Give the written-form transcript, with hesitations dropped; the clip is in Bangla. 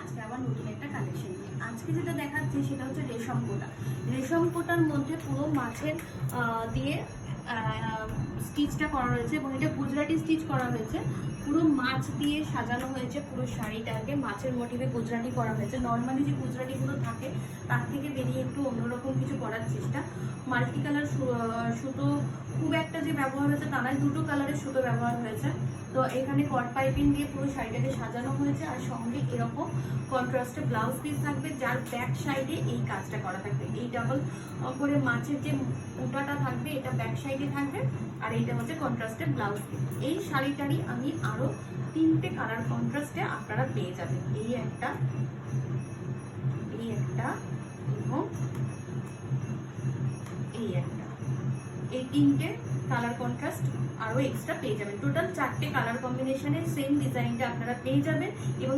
আজকে আবার নতুন একটা কালেকশন নিয়ে। আজকে যেটা দেখাচ্ছি সেটা হচ্ছে রেশম কোটা। রেশম কোটার মধ্যে পুরো মাছের দিয়ে স্টিচটা করা হয়েছে এবং এটা গুজরাটি স্টিচ করা হয়েছে। পুরো মাছ দিয়ে সাজানো হয়েছে পুরো শাড়িটাকে, মাছের মোটিভে গুজরাটি করা হয়েছে। নর্মালি যে গুজরাটিগুলো থাকে তার থেকে বেরিয়ে একটু অন্যরকম কিছু করার চেষ্টা। মাল্টি কালার সুতো খুব একটা যে ব্যবহার হয়েছে তা নয়, দুটো কালারের সুতো ব্যবহার হয়েছে। তো এখানে কট পাইপিং দিয়ে পুরো শাড়িটাকে সাজানো হয়েছে, আর সঙ্গে এরকম কন্ট্রাস্টে ব্লাউজ পিস থাকবে, যার ব্যাক সাইডে এই কাজটা করা থাকবে। এই ডাবল করে মাছের যে ওটাটা থাকবে এটা ব্যাক সাইডে থাকবে, আর এইটা হচ্ছে কন্ট্রাস্টে ব্লাউজ পিস। এই শাড়িটারই আমি আরো 3টে কালার কন্ট্রাস্টে আপনারা পেয়ে যাবেন। এই একটা এবং এই একটা, এই 3টে কালার কন্ট্রাস্ট আরো এক্সট্রা পেয়ে যাবেন। টোটাল 4টে কালার কম্বিনেশনের সেম ডিজাইনটা আপনারা পেয়ে যাবেন এবং